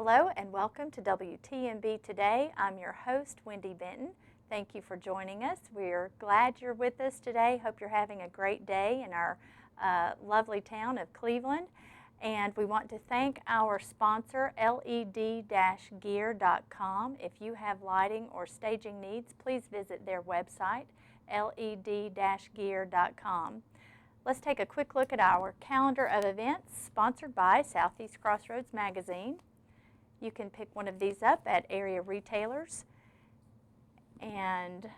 Hello and welcome to WTNB Today. I'm your host, Wendy Benton. Thank you for joining us. We're glad you're with us today. Hope you're having a great day in our lovely town of Cleveland. And we want to thank our sponsor, led-gear.com. If you have lighting or staging needs, please visit their website, led-gear.com. Let's take a quick look at our calendar of events sponsored by Southeast Crossroads Magazine. You can pick one of these up at area retailers. And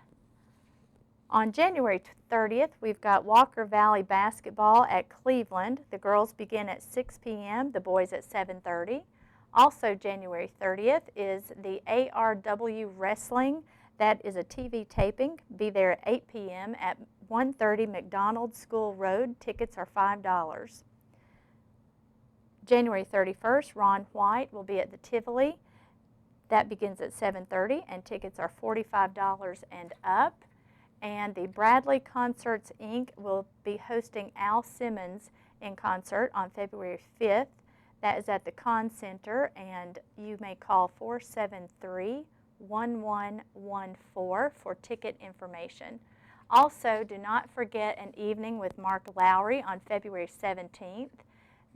on January 30th, we've got Walker Valley basketball at Cleveland. The girls begin at 6 p.m., the boys at 7:30. Also January 30th is the ARW Wrestling. That is a TV taping. Be there at 8 p.m. at 130 McDonald School Road. Tickets are $5. January 31st, Ron White will be at the Tivoli. That begins at 7:30 and tickets are $45 and up. And the Bradley Concerts, Inc. will be hosting Al Simmons in concert on February 5th. That is at the Conn Center, and you may call 473-1114 for ticket information. Also, do not forget an evening with Mark Lowry on February 17th.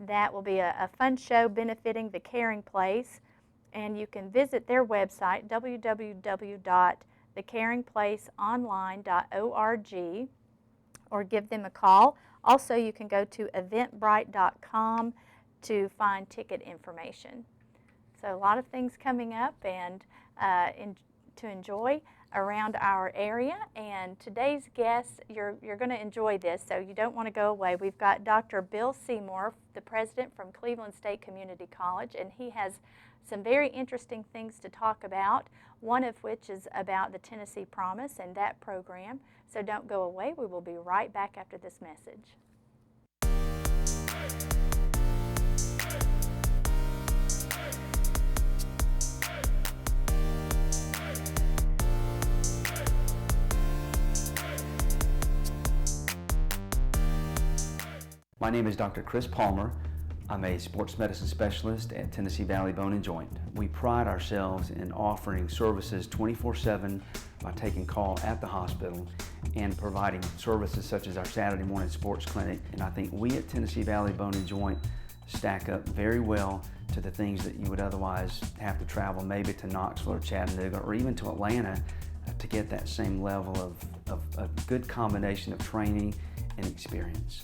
That will be a fun show benefiting the Caring Place, and you can visit their website, www.thecaringplaceonline.org, or give them a call. Also, you can go to eventbrite.com to find ticket information. So a lot of things coming up and to enjoy around our area. And today's guest, you're going to enjoy this, so you don't want to go away. We've got Dr. Bill Seymour, the president from Cleveland State Community College, and he has some very interesting things to talk about, one of which is about the Tennessee Promise and that program. So don't go away. We will be right back after this message. My name is Dr. Chris Palmer. I'm a sports medicine specialist at Tennessee Valley Bone and Joint. We pride ourselves in offering services 24/7 by taking call at the hospital and providing services such as our Saturday morning sports clinic. And I think we at Tennessee Valley Bone and Joint stack up very well to the things that you would otherwise have to travel maybe to Knoxville or Chattanooga or even to Atlanta to get that same level of a good combination of training and experience.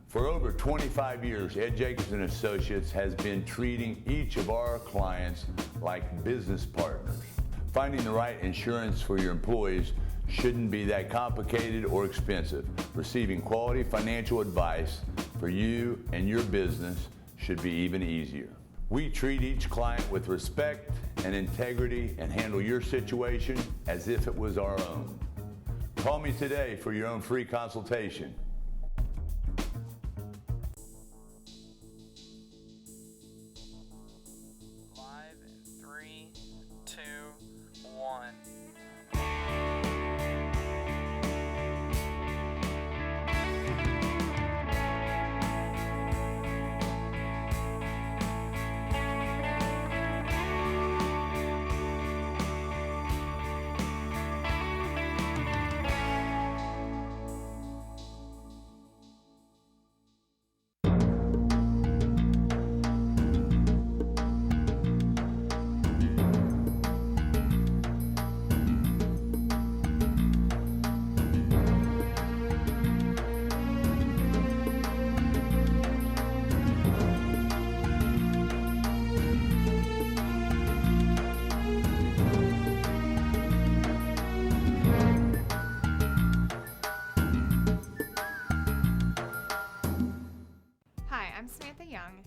For over 25 years, Ed Jacobs & Associates has been treating each of our clients like business partners. Finding the right insurance for your employees shouldn't be that complicated or expensive. Receiving quality financial advice for you and your business should be even easier. We treat each client with respect and integrity and handle your situation as if it was our own. Call me today for your own free consultation. 1.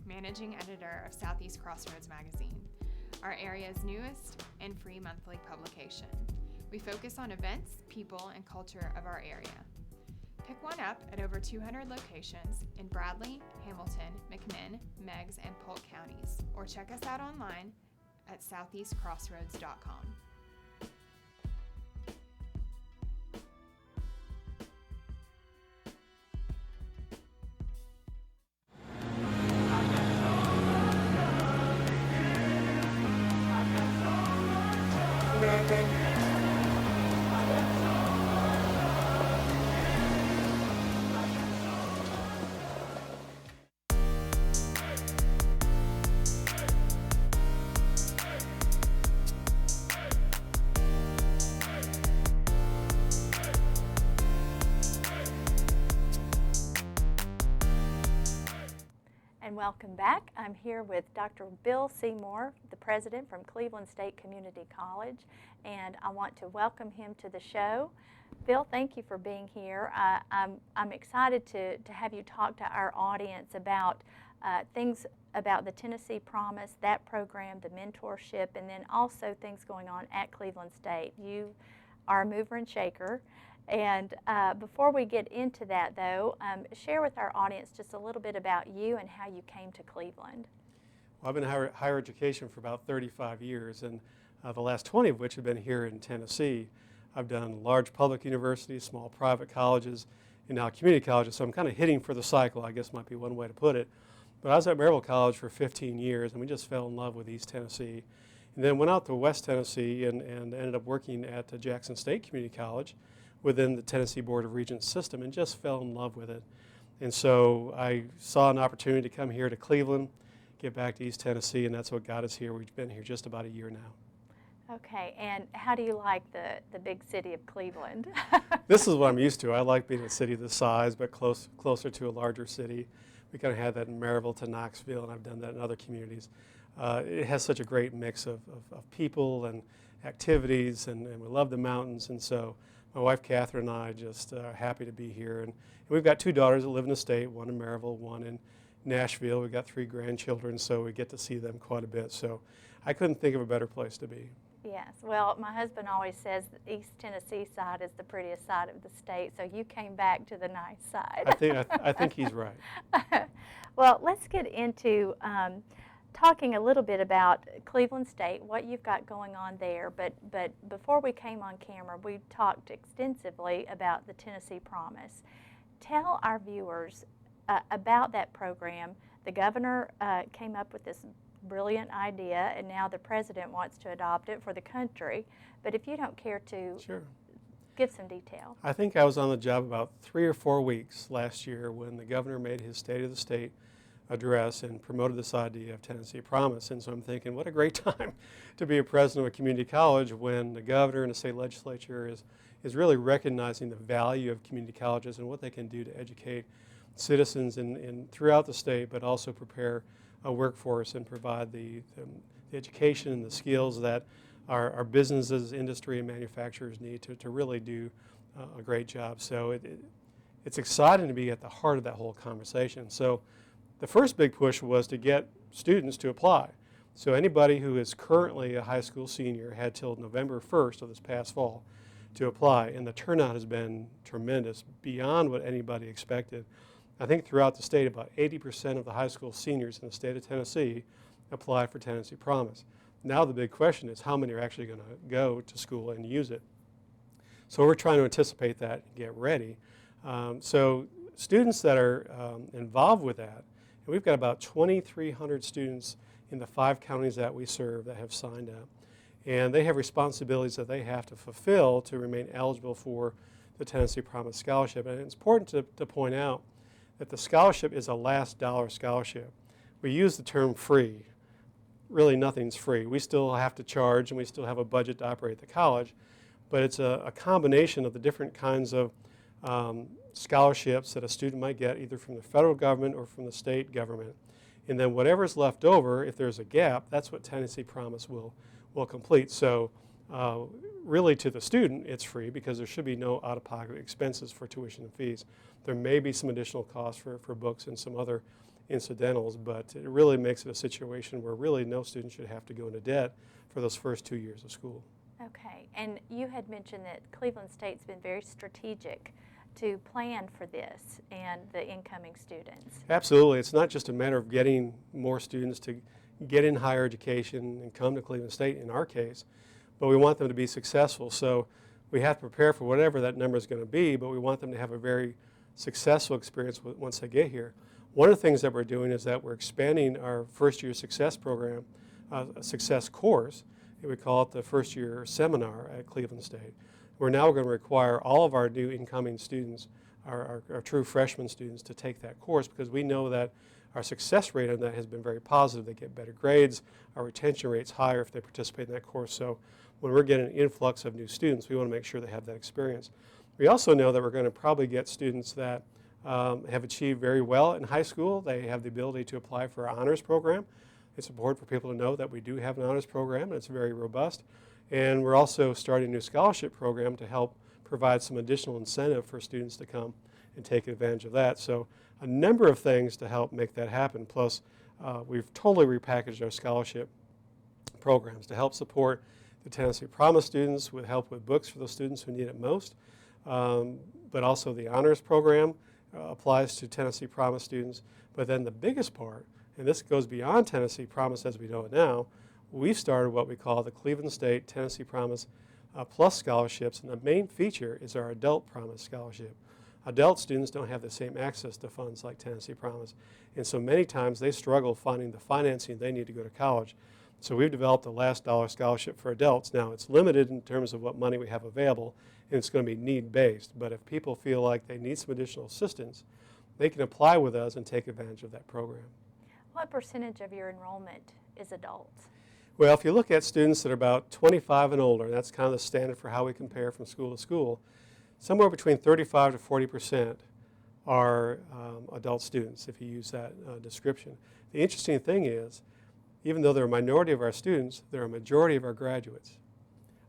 Managing Editor of Southeast Crossroads Magazine, our area's newest and free monthly publication. We focus on events, people, and culture of our area. Pick one up at over 200 locations in Bradley, Hamilton, McMinn, Meigs, and Polk counties, or check us out online at southeastcrossroads.com. And welcome back. I'm here with Dr. Bill Seymour, the president from Cleveland State Community College, and I want to welcome him to the show. Bill, thank you for being here. I'm excited to have you talk to our audience about things about the Tennessee Promise, that program, the mentorship, and then also things going on at Cleveland State. You are a mover and shaker. And before we get into that, though, share with our audience just a little bit about you and how you came to Cleveland. Well, I've been in higher education for about 35 years, and the last 20 of which have been here in Tennessee. I've done large public universities, small private colleges, and now community colleges, so I'm kind of hitting for the cycle, I guess might be one way to put it. But I was at Maryville College for 15 years, and we just fell in love with East Tennessee. And then went out to West Tennessee and ended up working at Jackson State Community College within the Tennessee Board of Regents system, and just fell in love with it. And so I saw an opportunity to come here to Cleveland, get back to East Tennessee, and that's what got us here. We've been here just about a year now. Okay, and how do you like the big city of Cleveland? This is what I'm used to. I like being a city this size, but closer to a larger city. We kind of had that in Maryville to Knoxville, and I've done that in other communities. It has such a great mix of people and activities, and we love the mountains, and so my wife Catherine and I just are happy to be here. And we've got 2 daughters that live in the state, one in Maryville, one in Nashville. We've got 3 grandchildren, so we get to see them quite a bit. So I couldn't think of a better place to be. Yes, well, my husband always says the East Tennessee side is the prettiest side of the state, so you came back to the nice side. I think he's right. Well, let's get into talking a little bit about Cleveland State, what you've got going on there, but before we came on camera, we talked extensively about the Tennessee Promise. Tell our viewers about that program. The governor came up with this brilliant idea, and now the president wants to adopt it for the country, but if you don't care to Sure. give some detail. I think I was on the job about 3 or 4 weeks last year when the governor made his State of the State address and promoted this idea of Tennessee Promise. And so I'm thinking, what a great time to be a president of a community college when the governor and the state legislature is really recognizing the value of community colleges and what they can do to educate citizens throughout the state, but also prepare a workforce and provide the education and the skills that our businesses, industry, and manufacturers need to really do a great job. So it's exciting to be at the heart of that whole conversation. So the first big push was to get students to apply. So anybody who is currently a high school senior had till November 1st of this past fall to apply, and the turnout has been tremendous, beyond what anybody expected. I think throughout the state, about 80% of the high school seniors in the state of Tennessee applied for Tennessee Promise. Now the big question is how many are actually going to go to school and use it. So we're trying to anticipate that and get ready. So students that are involved with that, and we've got about 2,300 students in the 5 counties that we serve that have signed up. And they have responsibilities that they have to fulfill to remain eligible for the Tennessee Promise Scholarship. And it's important to point out that the scholarship is a last dollar scholarship. We use the term free. Really nothing's free. We still have to charge and we still have a budget to operate the college, but it's a combination of the different kinds of scholarships that a student might get either from the federal government or from the state government. And then whatever's left over, if there's a gap, that's what Tennessee Promise will complete. So really to the student, it's free because there should be no out-of-pocket expenses for tuition and fees. There may be some additional costs for books and some other incidentals, but it really makes it a situation where really no student should have to go into debt for those first 2 years of school. Okay, and you had mentioned that Cleveland State's been very strategic to plan for this and the incoming students. Absolutely. It's not just a matter of getting more students to get in higher education and come to Cleveland State in our case, but we want them to be successful. So we have to prepare for whatever that number is going to be, but we want them to have a very successful experience once they get here. One of the things that we're doing is that we're expanding our first-year success program, success course, We call it the first year seminar at Cleveland State. We're now going to require all of our new incoming students, our true freshman students, to take that course, because we know that our success rate on that has been very positive. They get better grades. Our retention rate's higher if they participate in that course. So when we're getting an influx of new students, we want to make sure they have that experience. We also know that we're going to probably get students that have achieved very well in high school. They have the ability to apply for our honors program. It's important for people to know that we do have an honors program, and it's very robust. And we're also starting a new scholarship program to help provide some additional incentive for students to come and take advantage of that. So a number of things to help make that happen. Plus, we've totally repackaged our scholarship programs to help support the Tennessee Promise students, with help with books for those students who need it most. But also the honors program applies to Tennessee Promise students. But then the biggest part, and this goes beyond Tennessee Promise as we know it now, we've started what we call the Cleveland State Tennessee Promise Plus scholarships, and the main feature is our Adult Promise scholarship. Adult students don't have the same access to funds like Tennessee Promise, and so many times they struggle finding the financing they need to go to college. So we've developed a last dollar scholarship for adults. Now it's limited in terms of what money we have available, and it's going to be need-based, but if people feel like they need some additional assistance, they can apply with us and take advantage of that program. What percentage of your enrollment is adults? Well, if you look at students that are about 25 and older, that's kind of the standard for how we compare from school to school, somewhere between 35 to 40% are adult students, if you use that description. The interesting thing is, even though they're a minority of our students, they're a majority of our graduates.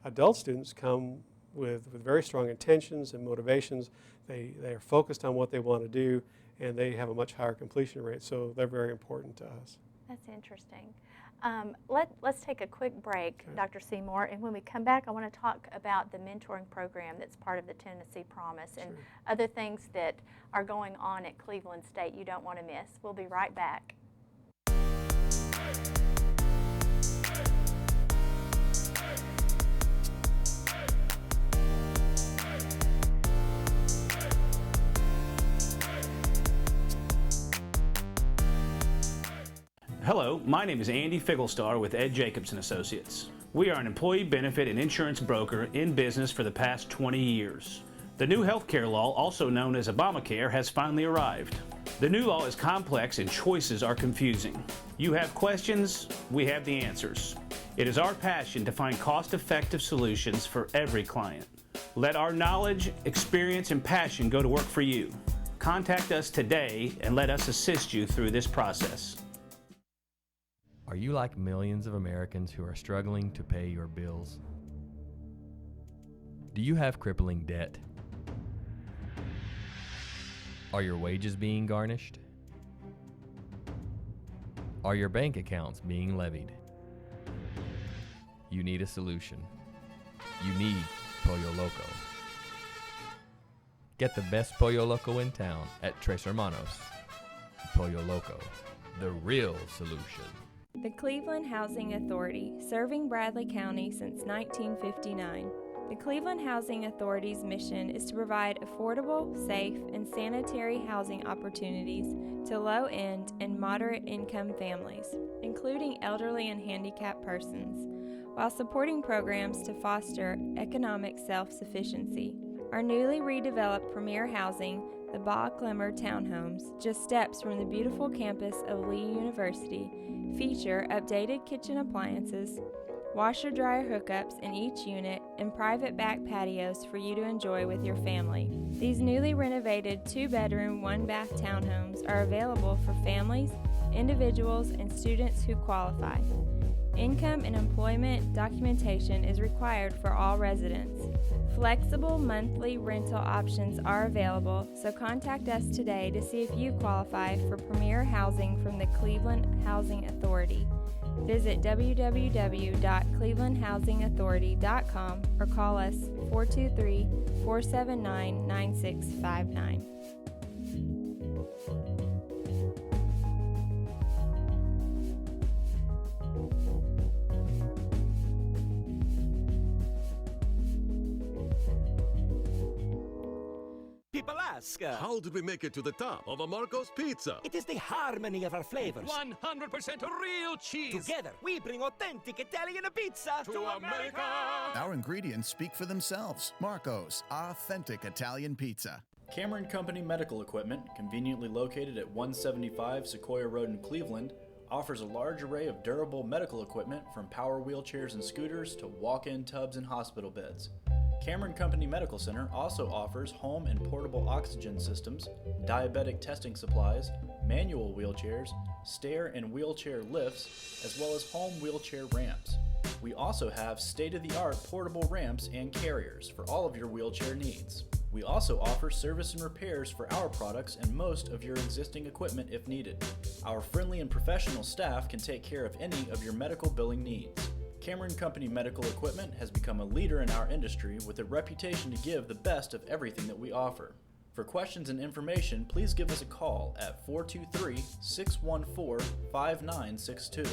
Adult students come with very strong intentions and motivations. They are focused on what they want to do, and they have a much higher completion rate, so they're very important to us. That's interesting. Let's take a quick break, Okay. Dr. Seymour, and when we come back, I want to talk about the mentoring program that's part of the Tennessee Promise and Sure. other things that are going on at Cleveland State you don't want to miss. We'll be right back. Hello, my name is Andy Figglestar with Ed Jacobson Associates. We are an employee benefit and insurance broker in business for the past 20 years. The new healthcare law, also known as Obamacare, has finally arrived. The new law is complex and choices are confusing. You have questions, we have the answers. It is our passion to find cost-effective solutions for every client. Let our knowledge, experience, and passion go to work for you. Contact us today and let us assist you through this process. Are you like millions of Americans who are struggling to pay your bills? Do you have crippling debt? Are your wages being garnished? Are your bank accounts being levied? You need a solution. You need Pollo Loco. Get the best Pollo Loco in town at Tres Hermanos. Pollo Loco, the real solution. The Cleveland Housing Authority, serving Bradley County since 1959. The Cleveland Housing Authority's mission is to provide affordable, safe, and sanitary housing opportunities to low-end and moderate-income families, including elderly and handicapped persons, while supporting programs to foster economic self-sufficiency. Our newly redeveloped premier housing, the Bach Glimmer Townhomes, just steps from the beautiful campus of Lee University, feature updated kitchen appliances, washer-dryer hookups in each unit, and private back patios for you to enjoy with your family. These newly renovated 2-bedroom, 1-bath townhomes are available for families, individuals, and students who qualify. Income and employment documentation is required for all residents. Flexible monthly rental options are available, so contact us today to see if you qualify for premier housing from the Cleveland Housing Authority. Visit www.clevelandhousingauthority.com or call us 423-479-9659. People ask, how did we make it to the top of a Marco's Pizza? it is the harmony of our flavors. 100% real cheese. Together, we bring authentic Italian pizza to America. Our ingredients speak for themselves. Marco's, authentic Italian pizza. Cameron Company Medical Equipment, conveniently located at 175 Sequoia Road in Cleveland, offers a large array of durable medical equipment from power wheelchairs and scooters to walk-in tubs and hospital beds. Cameron Company Medical Center also offers home and portable oxygen systems, diabetic testing supplies, manual wheelchairs, stair and wheelchair lifts, as well as home wheelchair ramps. We also have state-of-the-art portable ramps and carriers for all of your wheelchair needs. We also offer service and repairs for our products and most of your existing equipment if needed. Our friendly and professional staff can take care of any of your medical billing needs. Cameron Company Medical Equipment has become a leader in our industry with a reputation to give the best of everything that we offer. For questions and information, please give us a call at 423-614-5962.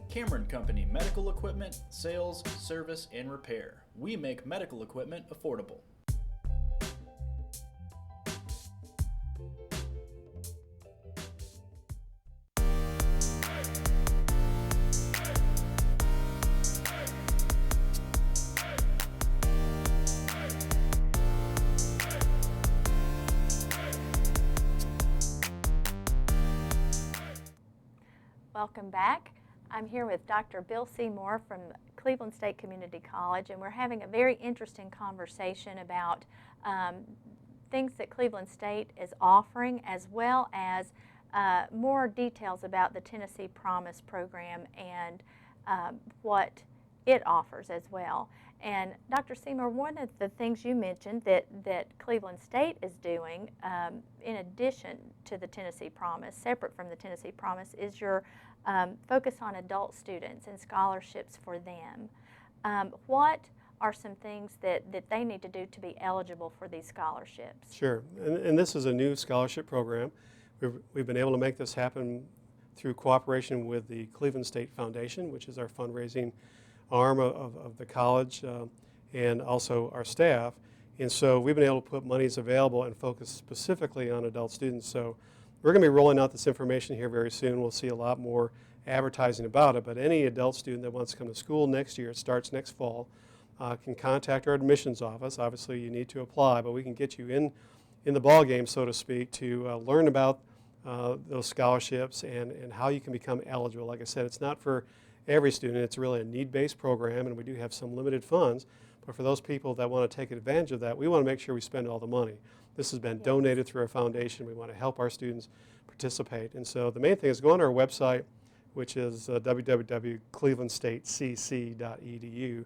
Cameron Company Medical Equipment, Sales, Service, and Repair. We make medical equipment affordable. Welcome back. I'm here with Dr. Bill Seymour from Cleveland State Community College, and we're having a very interesting conversation about things that Cleveland State is offering, as well as more details about the Tennessee Promise program and what it offers as well. And Dr. Seymour, one of the things you mentioned that Cleveland State is doing, in addition to the Tennessee Promise, separate from the Tennessee Promise, is your focus on adult students and scholarships for them. What are some things that they need to do to be eligible for these scholarships? Sure, and this is a new scholarship program. We've been able to make this happen through cooperation with the Cleveland State Foundation, which is our fundraising arm of the college, and also our staff. And so we've been able to put monies available and focus specifically on adult students. So we're going to be rolling out this information here very soon. We'll see a lot more advertising about it, but any adult student that wants to come to school next year, it starts next fall, can contact our admissions office. Obviously you need to apply, but we can get you in the ball game, so to speak, to learn about those scholarships and how you can become eligible. Like I said, it's not for every student. It's really a need-based program, and we do have some limited funds. But for those people that want to take advantage of that, we want to make sure we spend all the money. This has been donated through our foundation. We want to help our students participate. And so the main thing is go on our website, which is www.clevelandstatecc.edu.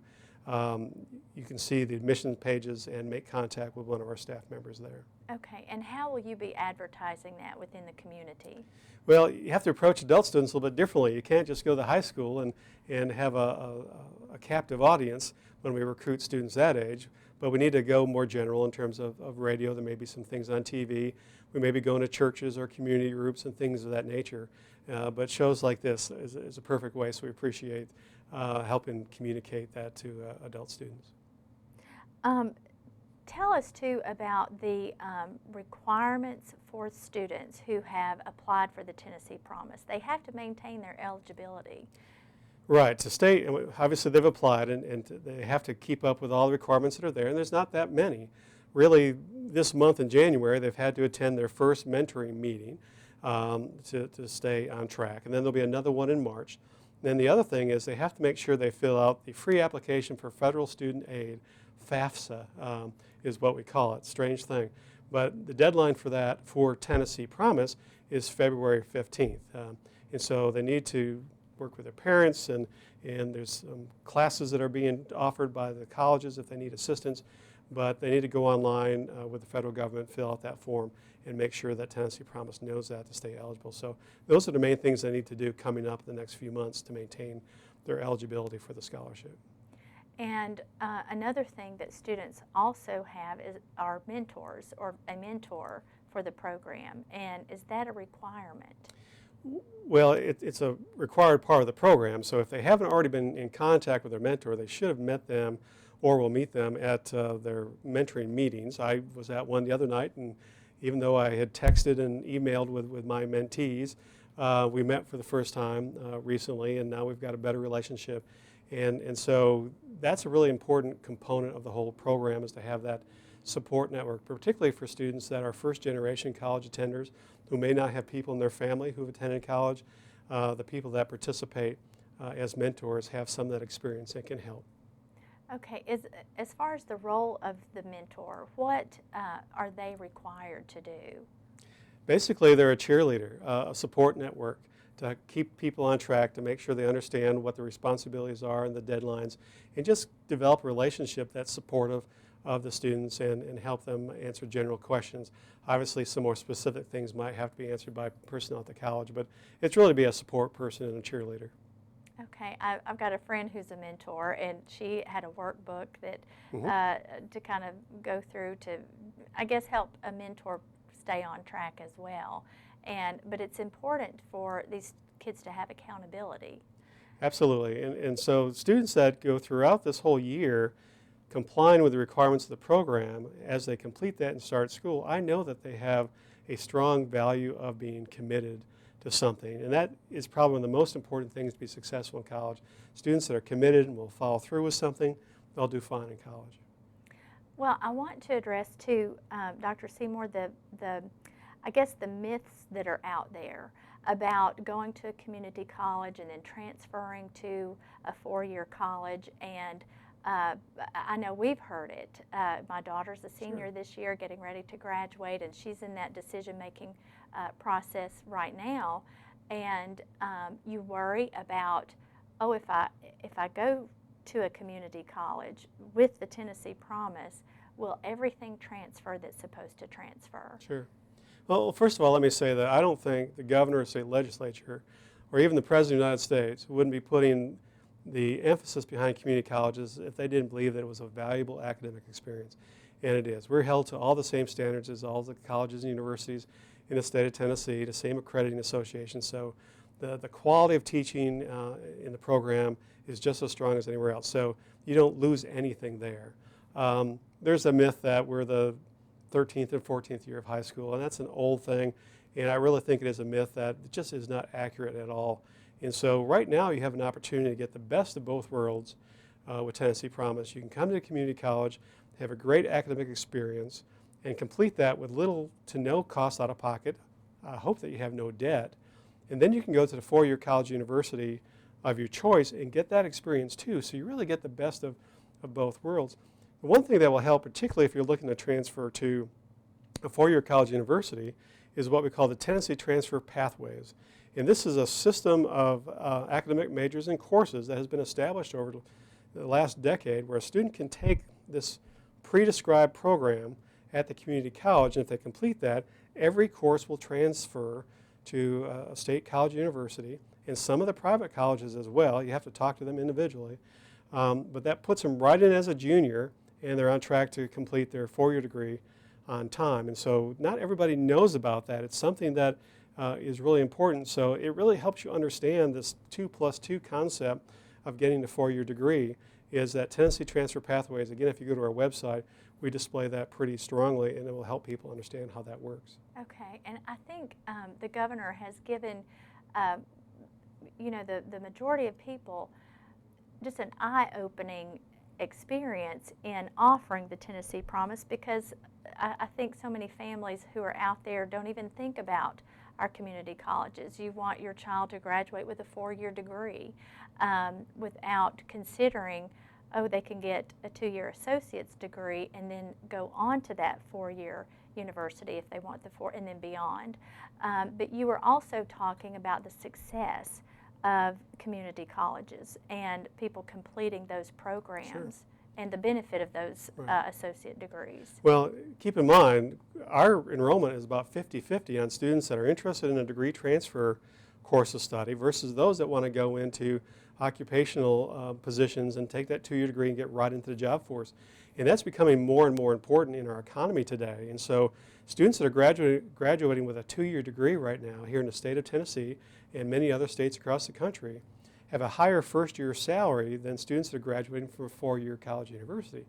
You can see the admissions pages and make contact with one of our staff members there. Okay, and how will you be advertising that within the community? Well, you have to approach adult students a little bit differently. You can't just go to high school and have a captive audience when we recruit students that age, but we need to go more general in terms of radio. There may be some things on TV. We may be going to churches or community groups and things of that nature. But shows like this is a perfect way, so we appreciate helping communicate that to adult students. Tell us, too, about the requirements for students who have applied for the Tennessee Promise. They have to maintain their eligibility. Right. To stay, obviously they've applied, and they have to keep up with all the requirements that are there, and there's not that many. Really, this month in January, they've had to attend their first mentoring meeting to stay on track, and then there'll be another one in March. Then the other thing is they have to make sure they fill out the free application for federal student aid. FAFSA is what we call it, strange thing. But the deadline for that for Tennessee Promise is February 15th. And so they need to work with their parents, and there's classes that are being offered by the colleges if they need assistance. But they need to go online with the federal government, fill out that form, and make sure that Tennessee Promise knows that to stay eligible. So those are the main things they need to do coming up in the next few months to maintain their eligibility for the scholarship. And another thing that students also have are mentors, or a mentor for the program. And is that a requirement? Well, it's a required part of the program. So if they haven't already been in contact with their mentor, they should have met them or we'll meet them at their mentoring meetings. I was at one the other night, and even though I had texted and emailed with my mentees, we met for the first time recently, and now we've got a better relationship. And so that's a really important component of the whole program, is to have that support network, particularly for students that are first-generation college attenders who may not have people in their family who've attended college. The people that participate as mentors have some of that experience and can help. Okay, as far as the role of the mentor, what are they required to do? Basically, they're a cheerleader, a support network to keep people on track, to make sure they understand what the responsibilities are and the deadlines, and just develop a relationship that's supportive of the students and help them answer general questions. Obviously, some more specific things might have to be answered by personnel at the college, but it's really to be a support person and a cheerleader. Okay, I've got a friend who's a mentor, and she had a workbook that to kind of go through to, I guess, help a mentor stay on track as well. But it's important for these kids to have accountability. Absolutely, and so students that go throughout this whole year complying with the requirements of the program, as they complete that and start school, I know that they have a strong value of being committed to something. And that is probably one of the most important things to be successful in college. Students that are committed and will follow through with something, they'll do fine in college. Well, I want to address too, Dr. Seymour, I guess the myths that are out there about going to a community college and then transferring to a four-year college. And I know we've heard it. My daughter's a senior this year, getting ready to graduate, and she's in that decision-making process right now. And you worry about, oh, if I go to a community college with the Tennessee Promise, will everything transfer that's supposed to transfer? Sure. Well, first of all, let me say that I don't think the governor or state legislature or even the President of the United States wouldn't be putting the emphasis behind community colleges if they didn't believe that it was a valuable academic experience. And it is. We're held to all the same standards as all the colleges and universities in the state of Tennessee, the same accrediting association. So the quality of teaching in the program is just as strong as anywhere else. So you don't lose anything there. There's a myth that we're the 13th and 14th year of high school, and that's an old thing. And I really think it is a myth that just is not accurate at all. And so right now you have an opportunity to get the best of both worlds with Tennessee Promise. You can come to a community college, have a great academic experience, and complete that with little to no cost out of pocket. I hope that you have no debt. And then you can go to the four-year college university of your choice and get that experience too. So you really get the best of both worlds. The one thing that will help, particularly if you're looking to transfer to a four-year college university, is what we call the Tennessee Transfer Pathways. And this is a system of academic majors and courses that has been established over the last decade, where a student can take this pre-described program at the community college, and if they complete that, every course will transfer to a state college university, and some of the private colleges as well. You have to talk to them individually. But that puts them right in as a junior, and they're on track to complete their four-year degree on time. And so not everybody knows about that. It's something that is really important. So it really helps you understand this 2+2 concept of getting the four-year degree, is that Tennessee Transfer Pathways. Again, if you go to our website, we display that pretty strongly, and it will help people understand how that works. Okay, and I think the governor has given, the majority of people just an eye-opening experience in offering the Tennessee Promise, because I think so many families who are out there don't even think about our community colleges. You want your child to graduate with a four-year degree without considering, oh, they can get a two-year associate's degree and then go on to that four-year university if they want the four, and then beyond. But you were also talking about the success of community colleges and people completing those programs and the benefit of those associate degrees. Well, keep in mind, our enrollment is about 50-50 on students that are interested in a degree transfer course of study versus those that want to go into occupational positions and take that two-year degree and get right into the job force. And that's becoming more and more important in our economy today. And so students that are graduating with a two-year degree right now here in the state of Tennessee and many other states across the country have a higher first-year salary than students that are graduating from a four-year college or university.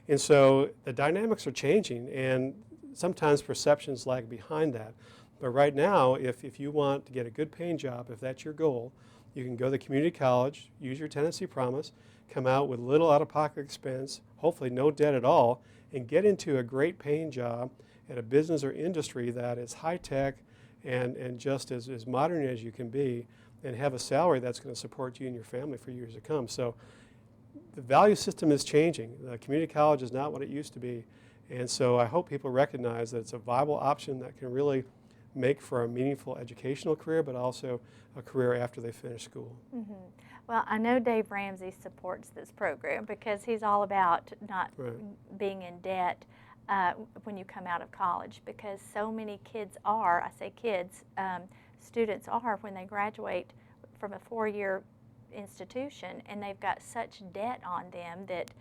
And so the dynamics are changing, and sometimes perceptions lag behind that. But right now, if you want to get a good paying job, if that's your goal, you can go to the community college, use your Tennessee Promise, come out with little out-of-pocket expense, hopefully no debt at all, and get into a great paying job at a business or industry that is high-tech and just as modern as you can be, and have a salary that's going to support you and your family for years to come. So the value system is changing. The community college is not what it used to be. And so I hope people recognize that it's a viable option that can really make for a meaningful educational career, but also a career after they finish school. Mm-hmm. Well, I know Dave Ramsey supports this program because he's all about not being in debt when you come out of college, because so many kids are, I say kids, students are, when they graduate from a four-year institution and they've got such debt on them that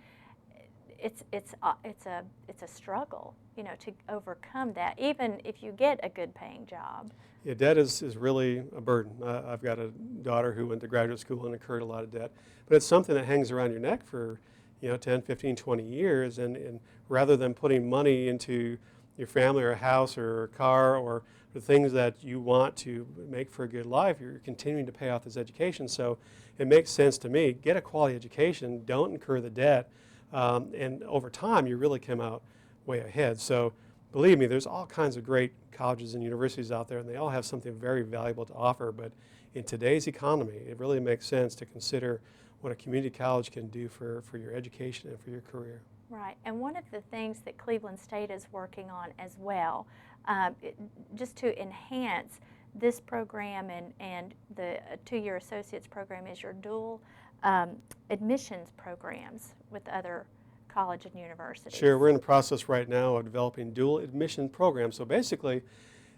it's a struggle, you know, to overcome that, even if you get a good paying job. Yeah, debt is really a burden. I've got a daughter who went to graduate school and incurred a lot of debt, but it's something that hangs around your neck for 10, 15, 20 years, and rather than putting money into your family or a house or a car or the things that you want to make for a good life, you're continuing to pay off this education. So it makes sense to me, get a quality education, don't incur the debt, and over time you really come out way ahead. So believe me, there's all kinds of great colleges and universities out there, and they all have something very valuable to offer, but in today's economy, it really makes sense to consider what a community college can do for your education and for your career. Right, and one of the things that Cleveland State is working on as well, just to enhance this program and the two-year associate's program, is your dual admissions programs with other college and universities. Sure, we're in the process right now of developing dual admission programs. So basically,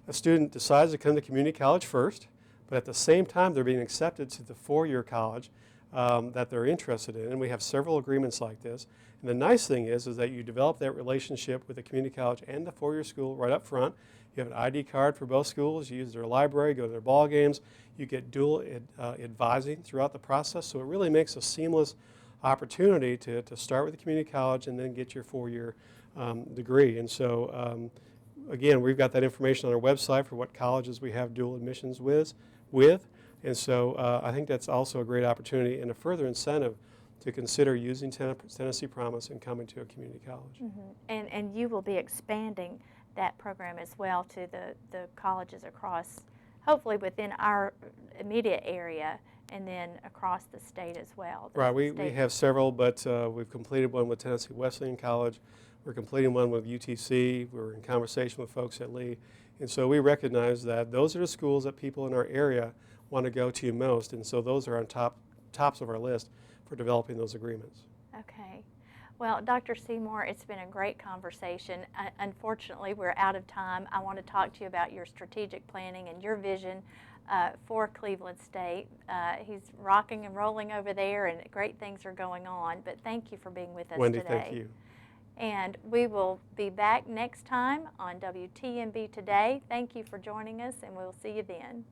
a student decides to come to community college first, but at the same time they're being accepted to the four-year college that they're interested in, and we have several agreements like this. And the nice thing is that you develop that relationship with the community college and the four-year school right up front. You have an ID card for both schools, you use their library, go to their ball games, you get dual advising throughout the process, so it really makes a seamless opportunity to start with the community college and then get your four-year degree. And so again, we've got that information on our website for what colleges we have dual admissions with. And so I think that's also a great opportunity and a further incentive to consider using Tennessee Promise and coming to a community college. Mm-hmm. And you will be expanding that program as well to the colleges across, hopefully within our immediate area, and then across the state as well. Right, we have several, but we've completed one with Tennessee Wesleyan College. We're completing one with UTC. We're in conversation with folks at Lee. And so we recognize that those are the schools that people in our area want to go to most, and so those are on tops of our list for developing those agreements. Okay. Well, Dr. Seymour, it's been a great conversation. Unfortunately, we're out of time. I want to talk to you about your strategic planning and your vision for Cleveland State. He's rocking and rolling over there, and great things are going on, but thank you for being with us Wendy, today. thank you. And we will be back next time on WTNB Today. Thank you for joining us, and we'll see you then.